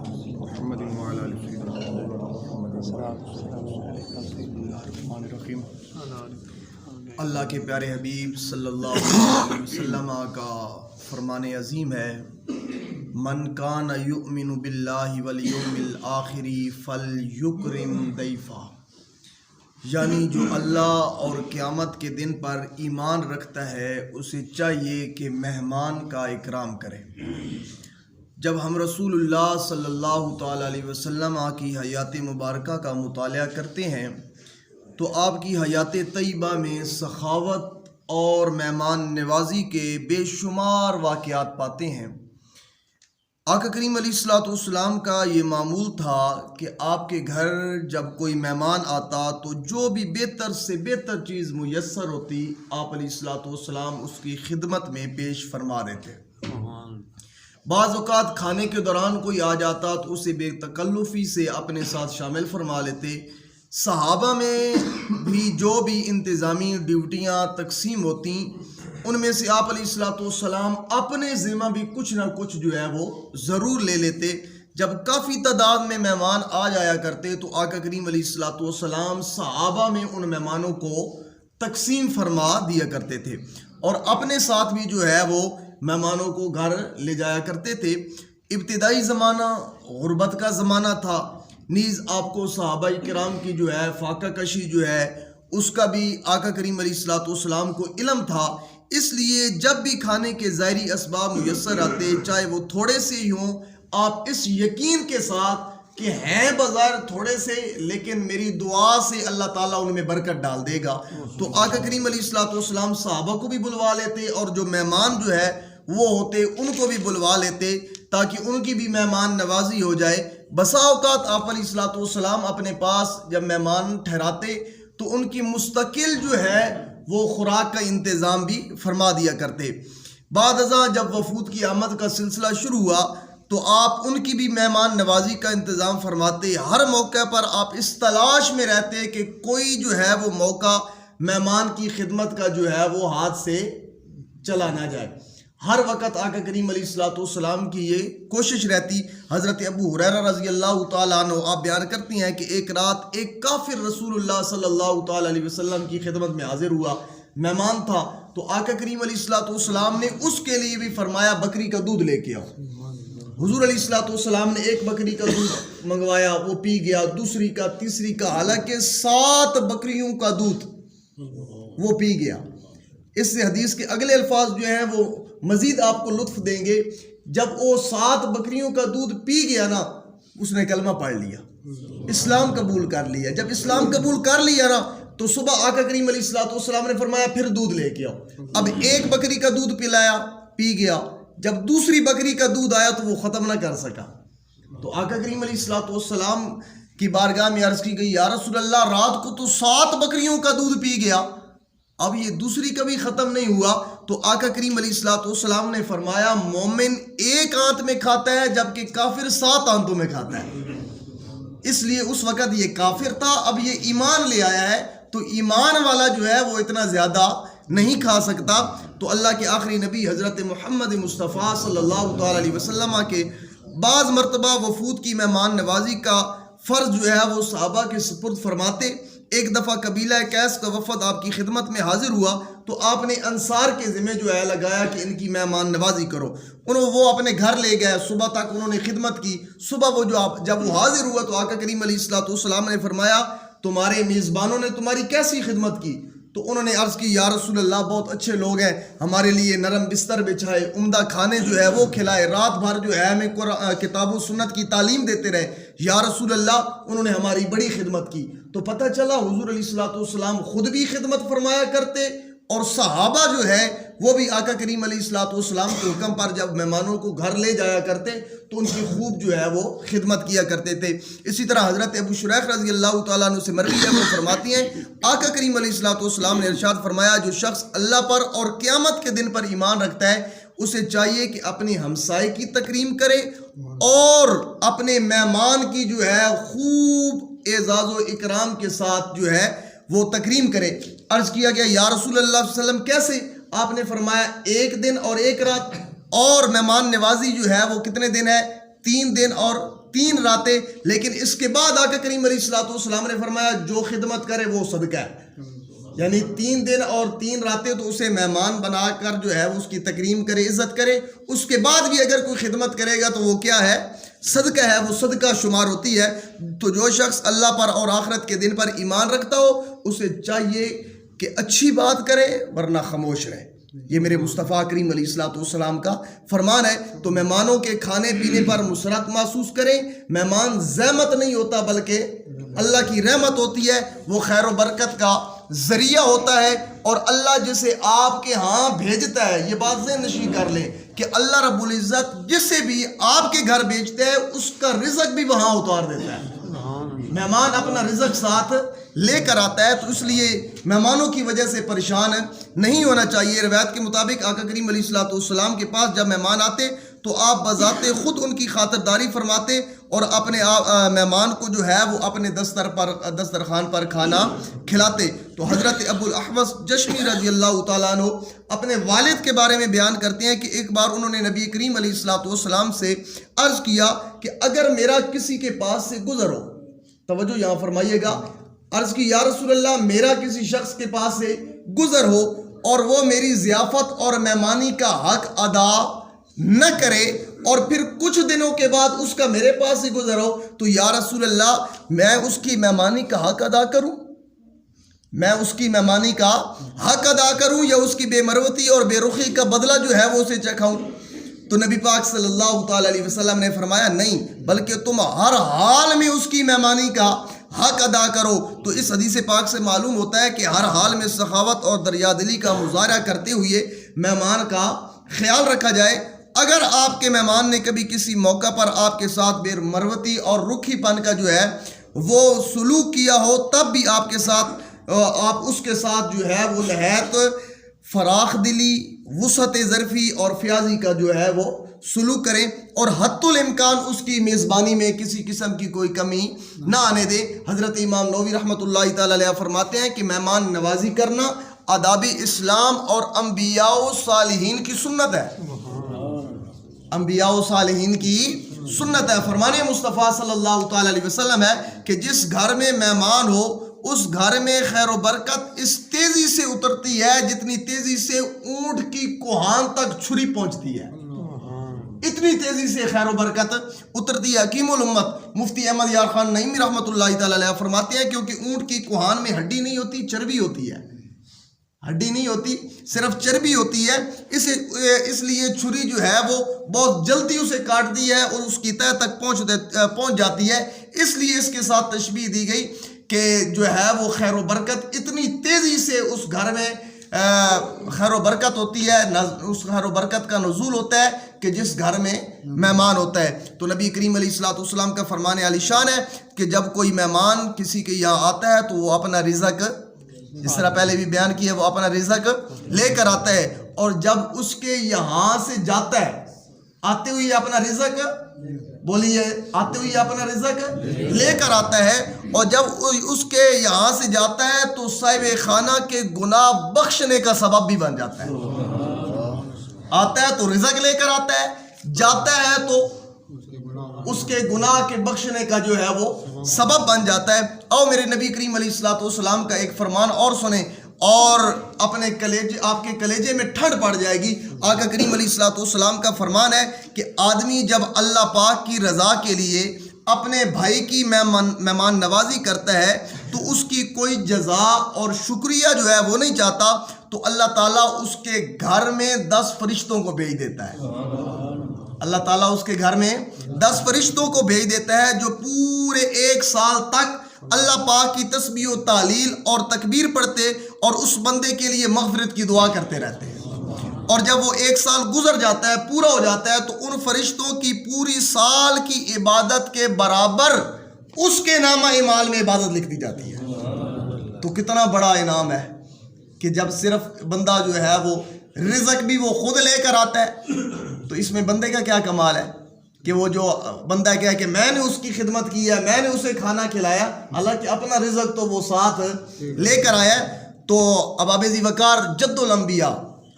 محمد وعلی آل سیدنا محمد. اللہ کے پیارے حبیب صلی اللہ علیہ وسلم کا فرمان عظیم ہے، من کان یؤمن باللہ والیوم الآخر فلیکرم ضیفہ، یعنی جو اللہ اور قیامت کے دن پر ایمان رکھتا ہے اسے چاہیے کہ مہمان کا اکرام کرے. جب ہم رسول اللہ صلی اللہ تعالیٰ علیہ وسلم کی حیات مبارکہ کا مطالعہ کرتے ہیں تو آپ کی حیات طیبہ میں سخاوت اور مہمان نوازی کے بے شمار واقعات پاتے ہیں. آقا کریم علیہ الصلوۃ والسلام کا یہ معمول تھا کہ آپ کے گھر جب کوئی مہمان آتا تو جو بھی بہتر سے بہتر چیز میسر ہوتی آپ علیہ الصلوۃ والسلام اس کی خدمت میں پیش فرما دیتے. بعض اوقات کھانے کے دوران کوئی آ جاتا تو اسے بے تکلفی سے اپنے ساتھ شامل فرما لیتے. صحابہ میں بھی جو بھی انتظامی ڈیوٹیاں تقسیم ہوتی ان میں سے آپ علیہ الصلوۃ والسلام اپنے ذمہ بھی کچھ نہ کچھ جو ہے وہ ضرور لے لیتے. جب کافی تعداد میں مہمان آ جایا کرتے تو آقا کریم علیہ الصلوۃ والسلام صحابہ میں ان مہمانوں کو تقسیم فرما دیا کرتے تھے اور اپنے ساتھ بھی جو ہے وہ مہمانوں کو گھر لے جایا کرتے تھے. ابتدائی زمانہ غربت کا زمانہ تھا، نیز آپ کو صحابہ کرام کی جو ہے فاقہ کشی جو ہے اس کا بھی آقا کریم علیہ الصلوۃ والسلام کو علم تھا. اس لیے جب بھی کھانے کے ظاہری اسباب میسر آتے چاہے وہ تھوڑے سے ہی ہوں، آپ اس یقین کے ساتھ کہ ہیں بظاہر تھوڑے سے لیکن میری دعا سے اللہ تعالیٰ ان میں برکت ڈال دے گا، تو آقا کریم علیہ الصلوۃ والسلام صحابہ کو بھی بلوا لیتے اور جو مہمان جو ہے وہ ہوتے ان کو بھی بلوا لیتے تاکہ ان کی بھی مہمان نوازی ہو جائے. بسا اوقات آپ علیہ الصلوۃ والسلام اپنے پاس جب مہمان ٹھہراتے تو ان کی مستقل جو ہے وہ خوراک کا انتظام بھی فرما دیا کرتے. بعد ازاں جب وفود کی آمد کا سلسلہ شروع ہوا تو آپ ان کی بھی مہمان نوازی کا انتظام فرماتے. ہر موقع پر آپ اس تلاش میں رہتے کہ کوئی جو ہے وہ موقع مہمان کی خدمت کا جو ہے وہ ہاتھ سے چلا نہ جائے. ہر وقت آقا کریم علیہ الصلوۃ والسلام کی یہ کوشش رہتی. حضرت ابو ہریرہ رضی اللہ تعالیٰ عنہ آپ بیان کرتی ہیں کہ ایک رات ایک کافر رسول اللہ صلی اللہ تعالیٰ علیہ وسلم کی خدمت میں حاضر ہوا، مہمان تھا، تو آقا کریم علیہ الصلوۃ والسلام نے اس کے لیے بھی فرمایا بکری کا دودھ لے کے آؤ. حضور علیہ الصلوۃ والسلام نے ایک بکری کا دودھ منگوایا، وہ پی گیا، دوسری کا، تیسری کا، حالانکہ 7 بکریوں کا دودھ وہ پی گیا. اس سے حدیث کے اگلے الفاظ جو ہیں وہ مزید آپ کو لطف دیں گے. جب وہ 7 بکریوں کا دودھ پی گیا نا اس نے کلمہ پڑھ لیا، اسلام قبول کر لیا. جب اسلام قبول کر لیا نا تو صبح آقا کریم علیہ الصلوۃ والسلام نے فرمایا پھر دودھ لے کے آؤ. اب ایک بکری کا دودھ پلایا، پی گیا. جب دوسری بکری کا دودھ آیا تو وہ ختم نہ کر سکا تو آقا کریم علیہ الصلوۃ والسلام کی بارگاہ میں عرض کی گئی یا رسول اللہ رات کو تو 7 بکریوں کا دودھ پی گیا، اب یہ دوسری کبھی ختم نہیں ہوا. تو آقا کریم علیہ الصلوۃ والسلام نے فرمایا مومن ایک آنت میں کھاتا ہے جبکہ کافر 7 آنتوں میں کھاتا ہے. اس لیے اس وقت یہ کافر تھا، اب یہ ایمان لے آیا ہے تو ایمان والا جو ہے وہ اتنا زیادہ نہیں کھا سکتا. تو اللہ کے آخری نبی حضرت محمد مصطفیٰ صلی اللہ تعالیٰ علیہ وسلم کے بعض مرتبہ وفود کی مہمان نوازی کا فرض جو ہے وہ صحابہ کے سپرد فرماتے. ایک دفعہ قبیلہ قیس کا وفد آپ کی خدمت میں حاضر ہوا تو آپ نے انصار کے ذمہ جو ہے لگایا کہ ان کی مہمان نوازی کرو. وہ اپنے گھر لے گئے، صبح تک انہوں نے خدمت کی. صبح وہ جب وہ حاضر ہوا تو آقا کریم علیہ الصلوۃ والسلام نے فرمایا تمہارے میزبانوں نے تمہاری کیسی خدمت کی؟ تو انہوں نے عرض کی یا رسول اللہ بہت اچھے لوگ ہیں، ہمارے لیے نرم بستر بچھائے، عمدہ کھانے جو ہے وہ کھلائے، رات بھر جو ہے ہمیں کتاب و سنت کی تعلیم دیتے رہے. یا رسول اللہ انہوں نے ہماری بڑی خدمت کی. تو پتہ چلا حضور علیہ الصلوۃ والسلام خود بھی خدمت فرمایا کرتے اور صحابہ جو ہے وہ بھی آقا کریم علیہ الصلوۃ والسلام کے حکم پر جب مہمانوں کو گھر لے جایا کرتے تو ان کی خوب جو ہے وہ خدمت کیا کرتے تھے. اسی طرح حضرت ابو شریح رضی اللہ تعالیٰ عنہ سے مروی ہے، وہ فرماتی ہیں آقا کریم علیہ الصلوۃ والسلام نے ارشاد فرمایا جو شخص اللہ پر اور قیامت کے دن پر ایمان رکھتا ہے اسے چاہیے کہ اپنی ہمسائے کی تکریم کرے اور اپنے مہمان کی جو ہے خوب اعزاز و اکرام کے ساتھ جو ہے وہ تکریم کرے. عرض کیا گیا یا رسول اللہ صلی اللہ علیہ وسلم کیسے؟ آپ نے فرمایا 1 دن اور 1 رات، اور مہمان نوازی جو ہے وہ کتنے دن ہے؟ 3 دن اور 3 راتیں، لیکن اس کے بعد آقا کریم علیہ الصلوۃ والسلام نے فرمایا جو خدمت کرے وہ صدقہ ہے، یعنی 3 دن اور 3 راتیں تو اسے مہمان بنا کر جو ہے اس کی تکریم کرے، عزت کرے، اس کے بعد بھی اگر کوئی خدمت کرے گا تو وہ کیا ہے؟ صدقہ ہے، وہ صدقہ شمار ہوتی ہے۔ تو جو شخص اللہ پر اور آخرت کے دن پر ایمان رکھتا ہو اسے چاہیے کہ اچھی بات کرے ورنہ خاموش رہے۔ یہ میرے مصطفیٰ کریم علیہ الصلوۃ والسلام کا فرمان ہے۔ تو مہمانوں کے کھانے پینے پر مسرت محسوس کریں۔ مہمان زحمت نہیں ہوتا بلکہ اللہ کی رحمت ہوتی ہے، وہ خیر و برکت کا ذریعہ ہوتا ہے، اور اللہ جسے آپ کے ہاں بھیجتا ہے، یہ بات ذہن نشین کر لیں کہ اللہ رب العزت جسے بھی آپ کے گھر بھیجتا ہے اس کا رزق بھی وہاں اتار دیتا ہے۔ مہمان اپنا رزق ساتھ لے کر آتا ہے، تو اس لیے مہمانوں کی وجہ سے پریشان نہیں ہونا چاہیے۔ روایت کے مطابق آقا کریم علیہ الصلوۃ والسلام کے پاس جب مہمان آتے تو آپ بذات خود ان کی خاطرداری فرماتے اور اپنے مہمان کو جو ہے وہ اپنے دسترخوان پر کھانا کھلاتے۔ تو حضرت ابو الاحوص جشمی رضی اللہ تعالیٰ عنہ اپنے والد کے بارے میں بیان کرتے ہیں کہ ایک بار انہوں نے نبی کریم علیہ الصلوۃ والسلام سے عرض کیا کہ اگر میرا کسی کے پاس سے گزر ہو، توجہ یہاں فرمائیے گا، عرض کی یا رسول اللہ میرا کسی شخص کے پاس سے گزر ہو اور وہ میری ضیافت اور مہمانی کا حق ادا نہ کرے اور پھر کچھ دنوں کے بعد اس کا میرے پاس سے گزر ہو، تو یا رسول اللہ میں اس کی مہمانی کا حق ادا کروں، میں اس کی مہمانی کا حق ادا کروں یا اس کی بے مروتی اور بے رخی کا بدلہ جو ہے وہ اسے چکھاؤں؟ تو نبی پاک صلی اللہ تعالی علیہ وسلم نے فرمایا نہیں، بلکہ تم ہر حال میں اس کی مہمانی کا حق ادا کرو۔ تو اس حدیث پاک سے معلوم ہوتا ہے کہ ہر حال میں سخاوت اور دریا دلی کا مظاہرہ کرتے ہوئے مہمان کا خیال رکھا جائے۔ اگر آپ کے مہمان نے کبھی کسی موقع پر آپ کے ساتھ بے مروتی اور رکھی پن کا جو ہے وہ سلوک کیا ہو، تب بھی آپ اس کے ساتھ جو ہے وہ نہایت فراخ دلی، وسعت ظرفی اور فیاضی کا جو ہے وہ سلوک کریں، اور حتی الامکان اس کی میزبانی میں کسی قسم کی کوئی کمی نہ آنے دے۔ حضرت امام نووی رحمۃ اللہ تعالی علیہ فرماتے ہیں کہ مہمان نوازی کرنا آداب اسلام اور انبیاء و صالحین کی سنت ہے، انبیاء و صالحین کی سنت ہے۔ فرمان مصطفیٰ صلی اللہ تعالی علیہ وسلم ہے کہ جس گھر میں مہمان ہو اس گھر میں خیر و برکت اس تیزی سے اترتی ہے جتنی تیزی سے اونٹ کی کوہان تک چھری پہنچتی ہے، اتنی تیزی سے خیر و برکت اترتی ہے۔ حکیم الامت مفتی احمد یار خان نعیمی رحمۃ اللہ تعالی علیہ فرماتے ہیں کیونکہ اونٹ کی کوہان میں ہڈی نہیں ہوتی، چربی ہوتی ہے، ہڈی نہیں ہوتی، صرف چربی ہوتی ہے، اس لیے چھری جو ہے وہ بہت جلدی اسے کاٹتی ہے اور اس کی تہہ تک پہنچ جاتی ہے۔ اس لیے اس کے ساتھ تشبیہ دی گئی کہ جو ہے وہ خیر و برکت اتنی تیزی سے اس گھر میں خیر و برکت ہوتی ہے، اس خیر و برکت کا نزول ہوتا ہے کہ جس گھر میں مہمان ہوتا ہے۔ تو نبی کریم علیہ الصلوۃ والسلام کا فرمان عالی شان ہے کہ جب کوئی مہمان کسی کے یہاں آتا ہے تو وہ اپنا رزق، جس طرح پہلے بھی بیان کیا، وہ اپنا رزق لے کر آتا ہے، اور جب اس کے یہاں سے جاتا ہے، آتے ہوئے اپنا رزق، بولیے آتے ہوئے اپنا رزق لے کر آتا ہے، اور جب اس کے یہاں سے جاتا ہے تو صاحب خانہ کے گناہ بخشنے کا سبب بھی بن جاتا ہے۔ آتا ہے تو رزق لے کر آتا ہے، جاتا ہے تو اس کے گناہ کے بخشنے کا جو ہے وہ سبب بن جاتا ہے۔ اور میرے نبی کریم علیہ الصلوۃ والسلام کا ایک فرمان اور سنیں اور اپنے کلیجے، آپ کے کلیجے میں ٹھنڈ پڑ جائے گی۔ آقا کریم علیہ الصلوۃ والسلام کا فرمان ہے کہ آدمی جب اللہ پاک کی رضا کے لیے اپنے بھائی کی مہمان نوازی کرتا ہے تو اس کی کوئی جزا اور شکریہ جو ہے وہ نہیں چاہتا، تو اللہ تعالیٰ اس کے گھر میں 10 فرشتوں کو بھیج دیتا ہے۔ اللہ تعالیٰ اس کے گھر میں 10 فرشتوں کو بھیج دیتا ہے جو پورے 1 سال تک اللہ پاک کی تسبیح و تعلیل اور تکبیر پڑھتے اور اس بندے کے لیے مغفرت کی دعا کرتے رہتے ہیں۔ اور جب وہ 1 سال گزر جاتا ہے، پورا ہو جاتا ہے، تو ان فرشتوں کی پوری سال کی عبادت کے برابر اس کے نامہ اعمال میں عبادت لکھ دی جاتی ہے۔ تو کتنا بڑا انعام ہے کہ جب صرف بندہ جو ہے وہ رزق بھی وہ خود لے کر آتا ہے، تو اس میں بندے کا کیا کمال ہے کہ وہ جو بندہ کیا ہے کہ میں نے اس کی خدمت کی ہے، میں نے اسے کھانا کھلایا، حالانکہ اپنا رزق تو وہ ساتھ لے کر آیا ہے۔ تو اباب ذی وقار جد الانبیاء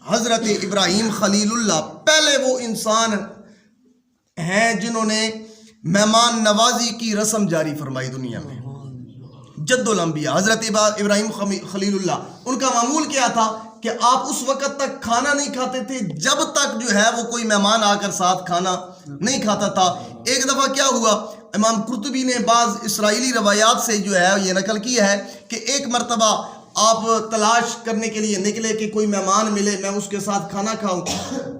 حضرت ابراہیم خلیل اللہ پہلے وہ انسان ہیں جنہوں نے مہمان نوازی کی رسم جاری فرمائی دنیا میں. جد الانبیاء حضرت ابراہیم خلیل اللہ، ان کا معمول کیا تھا کہ آپ اس وقت تک کھانا نہیں کھاتے تھے جب تک جو ہے وہ کوئی مہمان آ کر ساتھ کھانا نہیں کھاتا تھا. ایک دفعہ کیا ہوا، امام قرطبی نے بعض اسرائیلی روایات سے جو ہے یہ نقل کیا ہے کہ ایک مرتبہ آپ تلاش کرنے کے لیے نکلے کہ کوئی مہمان ملے میں اس کے ساتھ کھانا کھاؤں.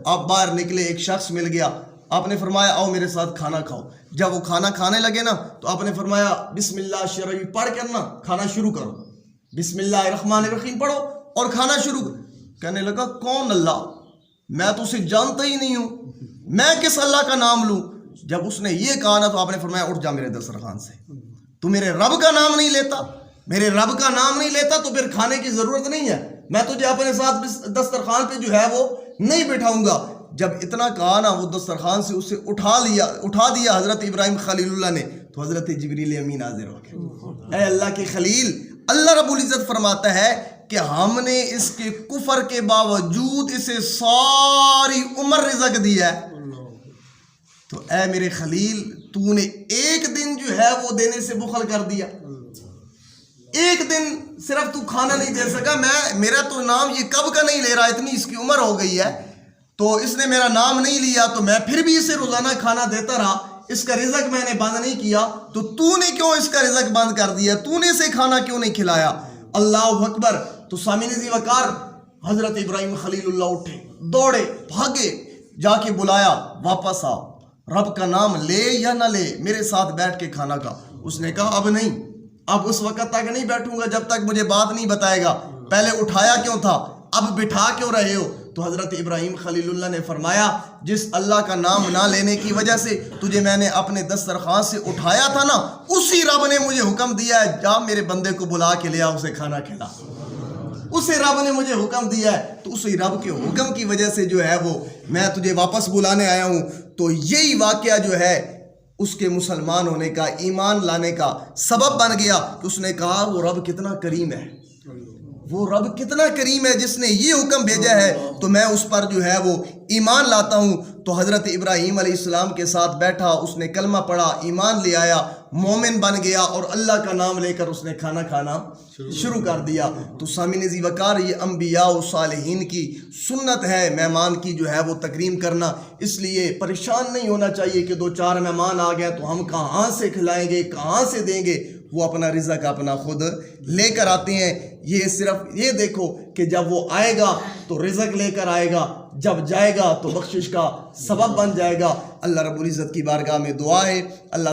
آپ باہر نکلے، ایک شخص مل گیا، آپ نے فرمایا آؤ میرے ساتھ کھانا کھاؤ. جب وہ کھانا کھانے لگے نا تو آپ نے فرمایا بسم اللہ شرعی پڑھ کر نا کھانا شروع کرو، بسم اللہ الرحمن الرحیم پڑھو اور کھانا شروع کرو. کہنے لگا کون اللہ، میں تو اسے جانتا ہی نہیں ہوں، میں کس اللہ کا نام لوں. جب اس نے یہ کہا نا تو آپ نے فرمایا اٹھ جا میرے دسترخوان سے، تو میرے رب کا نام نہیں لیتا، میرے رب کا نام نہیں لیتا تو پھر کھانے کی ضرورت نہیں ہے، میں تجھے اپنے ساتھ دسترخوان پہ جو ہے وہ نہیں بٹھاؤں گا. جب اتنا کہا نا وہ دسترخوان سے اسے اٹھا دیا حضرت ابراہیم خلیل اللہ نے، تو حضرت جبریل امین حاضر ہو گئے. اے اللہ کے خلیل، اللہ رب العزت فرماتا ہے کہ ہم نے اس کے کفر کے باوجود اسے ساری عمر رزق دیا ہے، تو اے میرے خلیل تو نے ایک دن جو ہے وہ دینے سے بخل کر دیا، ایک دن صرف تو کھانا نہیں دے سکا. میرا تو نام یہ کب کا نہیں لے رہا، اتنی اس کی عمر ہو گئی ہے تو اس نے میرا نام نہیں لیا، تو میں پھر بھی اسے روزانہ کھانا دیتا رہا، اس کا رزق میں نے بند نہیں کیا، تو نے کیوں اس کا رزق بند کر دیا، تو نے اسے کھانا کیوں نہیں کھلایا. اللہ اکبر. تو سامعین ذی وقار حضرت ابراہیم خلیل اللہ اٹھے، دوڑے، بھاگے، جا کے بلایا واپس آ، رب کا نام لے یا نہ لے میرے ساتھ بیٹھ کے کھانا کھا. اس نے کہا اب نہیں، اب اس وقت تک نہیں بیٹھوں گا جب تک مجھے بات نہیں بتائے گا، پہلے اٹھایا کیوں تھا، اب بٹھا کیوں رہے ہو. تو حضرت ابراہیم خلیل اللہ نے فرمایا جس اللہ کا نام نہ لینے کی وجہ سے تجھے میں نے اپنے دسترخوان سے اٹھایا تھا نا، اسی رب نے مجھے حکم دیا ہے جا میرے بندے کو بلا کے لیا اسے کھانا کھلا. اسے رب نے مجھے حکم دیا ہے، تو اسی رب کے حکم کی وجہ سے جو ہے وہ میں تجھے واپس بلانے آیا ہوں. تو یہی واقعہ جو ہے اس کے مسلمان ہونے کا، ایمان لانے کا سبب بن گیا کہ اس نے کہا وہ رب کتنا کریم ہے، وہ رب کتنا کریم ہے جس نے یہ حکم بھیجا ہے، تو میں اس پر جو ہے وہ ایمان لاتا ہوں. تو حضرت ابراہیم علیہ السلام کے ساتھ بیٹھا، اس نے کلمہ پڑھا، ایمان لے آیا، مومن بن گیا اور اللہ کا نام لے کر اس نے کھانا کھانا شروع کر دیا. تو سامعین ذی وقار یہ انبیاء و صالحین کی سنت ہے مہمان کی جو ہے وہ تکریم کرنا. اس لیے پریشان نہیں ہونا چاہیے کہ دو چار مہمان آ گئے تو ہم کہاں سے کھلائیں گے، کہاں سے دیں گے. وہ اپنا رزق اپنا خود لے کر آتے ہیں. یہ صرف یہ دیکھو کہ جب وہ آئے گا تو رزق لے کر آئے گا، جب جائے گا تو بخشش کا سبب بن جائے گا. اللہ رب العزت کی بارگاہ میں دعا ہے اللہ